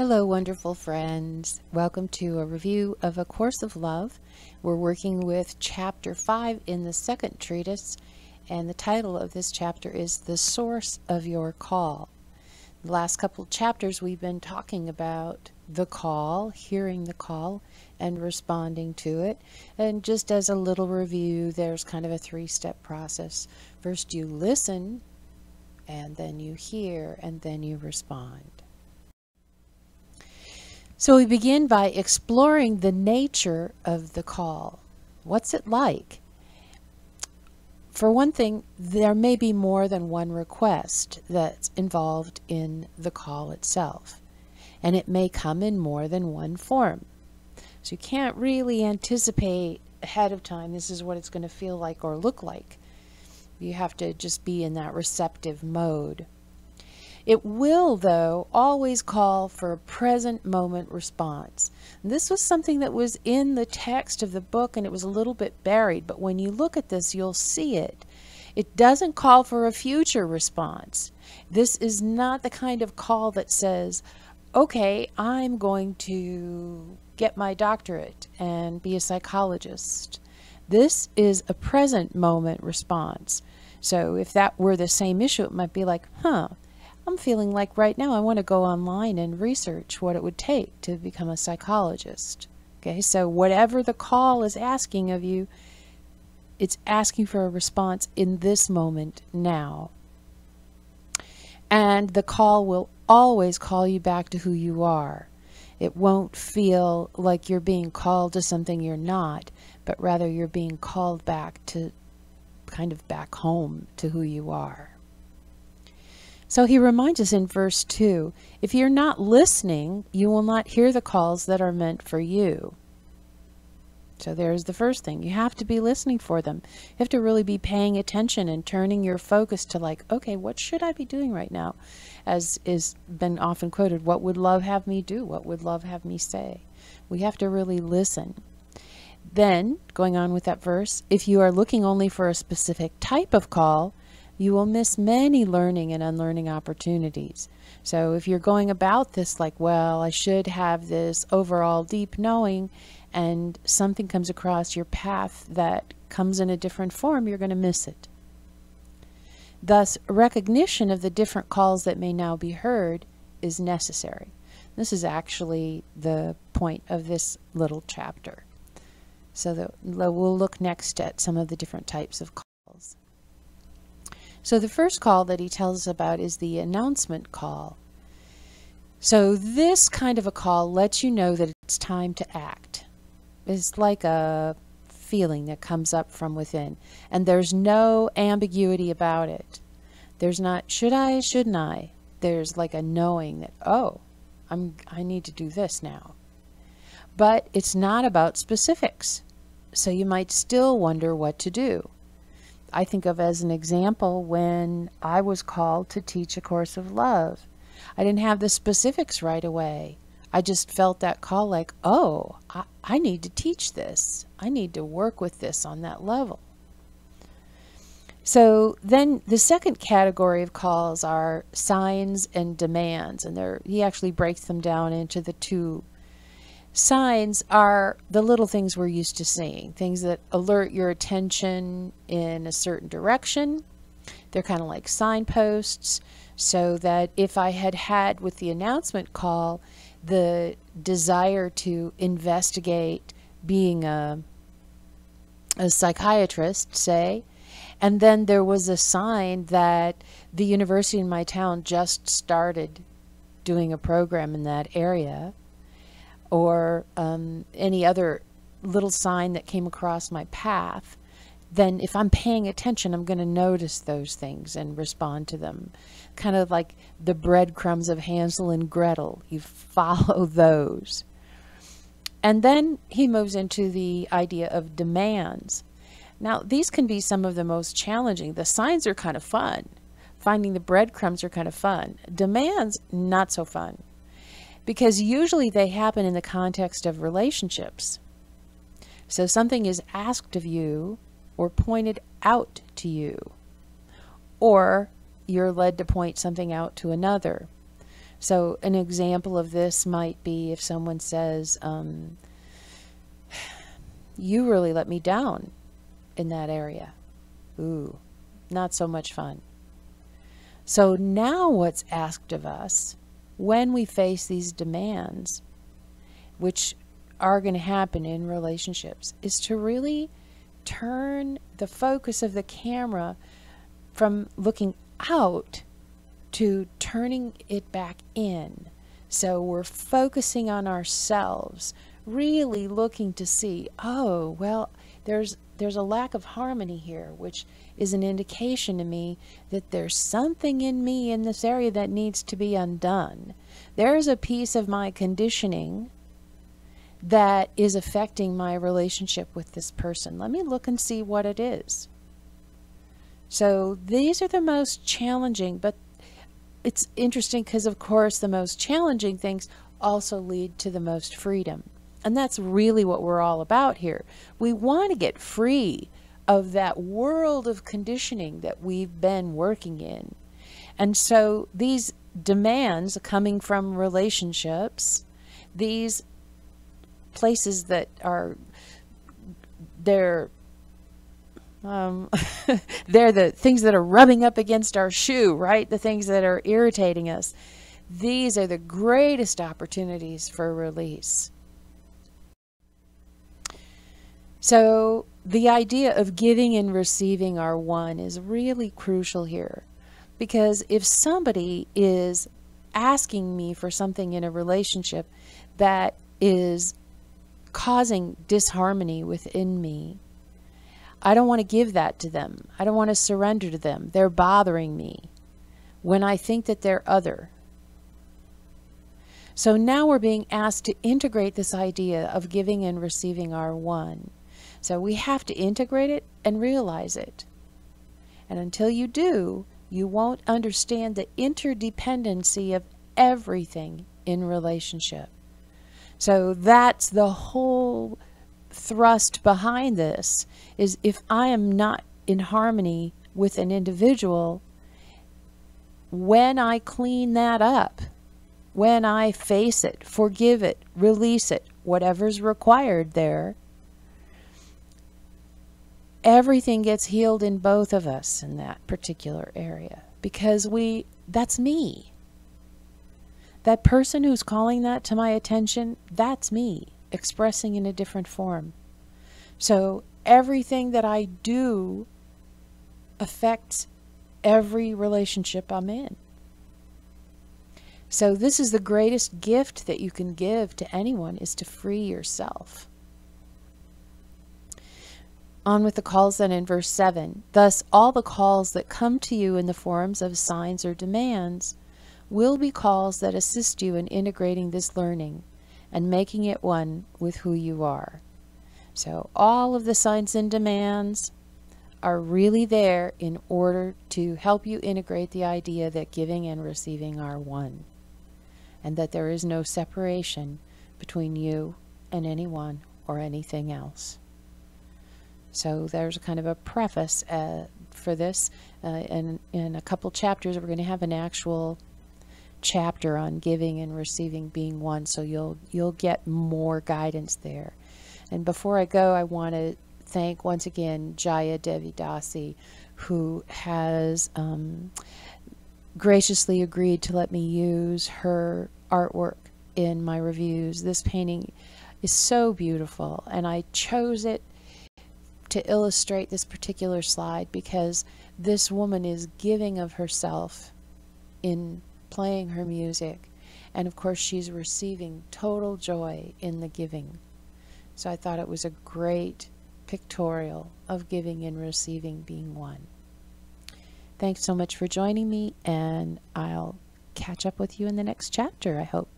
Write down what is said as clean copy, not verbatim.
Hello, wonderful friends. Welcome to a review of A Course of Love. We're working with Chapter 5 in the second treatise, and the title of this chapter is The Source of Your Call. The last couple of chapters we've been talking about the call, hearing the call, and responding to it. And just as a little review, there's kind of a three-step process. First you listen, and then you hear, and then you respond. So we begin by exploring the nature of the call. What's it like? For one thing, there may be more than one request that's involved in the call itself, and it may come in more than one form. So you can't really anticipate ahead of time this is what it's going to feel like or look like. You have to just be in that receptive mode. It will, though, always call for a present moment response. And this was something that was in the text of the book, and it was a little bit buried, but when you look at this, you'll see it. It doesn't call for a future response. This is not the kind of call that says, okay, I'm going to get my doctorate and be a psychologist. This is a present moment response. So if that were the same issue, it might be like, I'm feeling like right now I want to go online and research what it would take to become a psychologist. Okay, so whatever the call is asking of you, it's asking for a response in this moment now. And the call will always call you back to who you are. It won't feel like you're being called to something you're not, but rather you're being called back to kind of back home to who you are. So he reminds us in verse 2, if you're not listening, you will not hear the calls that are meant for you. So there's the first thing. You have to be listening for them. You have to really be paying attention and turning your focus to like, okay, what should I be doing right now? As is been often quoted, what would love have me do? What would love have me say? We have to really listen. Then, going on with that verse, if you are looking only for a specific type of call, you will miss many learning and unlearning opportunities. So if you're going about this like, well, I should have this overall deep knowing, and something comes across your path that comes in a different form, you're going to miss it. Thus, recognition of the different calls that may now be heard is necessary. This is actually the point of this little chapter. So we'll look next at some of the different types of calls. So the first call that he tells us about is the announcement call. So this kind of a call lets you know that it's time to act. It's like a feeling that comes up from within, and there's no ambiguity about it. There's not, should I, shouldn't I? There's like a knowing that, oh, I need to do this now. But it's not about specifics, so you might still wonder what to do. I think of as an example when I was called to teach A Course of Love. I didn't have the specifics right away. I just felt that call like, oh, I need to teach this. I need to work with this on that level. So then the second category of calls are signs and demands, and he actually breaks them down into the two. Signs are the little things we're used to seeing, things that alert your attention in a certain direction. They're kind of like signposts, so that if I had with the announcement call the desire to investigate being a psychiatrist, say, and then there was a sign that the university in my town just started doing a program in that area, or any other little sign that came across my path, then if I'm paying attention, I'm going to notice those things and respond to them. Kind of like the breadcrumbs of Hansel and Gretel. You follow those. And then he moves into the idea of demands. Now, these can be some of the most challenging. The signs are kind of fun. Finding the breadcrumbs are kind of fun. Demands, not so fun. Because usually they happen in the context of relationships. So something is asked of you or pointed out to you, or you're led to point something out to another. So an example of this might be if someone says, you really let me down in that area. Ooh, not so much fun. So now what's asked of us when we face these demands, which are going to happen in relationships, is to really turn the focus of the camera from looking out to turning it back in. So we're focusing on ourselves, really looking to see, oh, well, there's a lack of harmony here, which is an indication to me that there's something in me in this area that needs to be undone. There's a piece of my conditioning that is affecting my relationship with this person. Let me look and see what it is. So these are the most challenging, but it's interesting because, of course, the most challenging things also lead to the most freedom. And that's really what we're all about here. We want to get free of that world of conditioning that we've been working in. And so these demands coming from relationships, these places that are, they're the things that are rubbing up against our shoe, right? The things that are irritating us. These are the greatest opportunities for release. So the idea of giving and receiving are one is really crucial here, because if somebody is asking me for something in a relationship that is causing disharmony within me, I don't want to give that to them. I don't want to surrender to them. They're bothering me when I think that they're other. So now we're being asked to integrate this idea of giving and receiving are one. So we have to integrate it and realize it. And until you do, you won't understand the interdependency of everything in relationship. So that's the whole thrust behind this, is if I am not in harmony with an individual, when I clean that up, when I face it, forgive it, release it, whatever's required there, everything gets healed in both of us in that particular area, because that's me. That person who's calling that to my attention, that's me expressing in a different form. So everything that I do affects every relationship I'm in. So this is the greatest gift that you can give to anyone, is to free yourself. On with the calls then in verse 7. Thus all the calls that come to you in the forms of signs or demands will be calls that assist you in integrating this learning and making it one with who you are. So all of the signs and demands are really there in order to help you integrate the idea that giving and receiving are one, and that there is no separation between you and anyone or anything else. So there's kind of a preface for this. And in a couple chapters, we're going to have an actual chapter on giving and receiving being one, so you'll get more guidance there. And before I go, I want to thank once again Jaya Devi Dasi, who has graciously agreed to let me use her artwork in my reviews. This painting is so beautiful, and I chose it to illustrate this particular slide because this woman is giving of herself in playing her music, and of course she's receiving total joy in the giving. So I thought it was a great pictorial of giving and receiving being one. Thanks so much for joining me, and I'll catch up with you in the next chapter, I hope.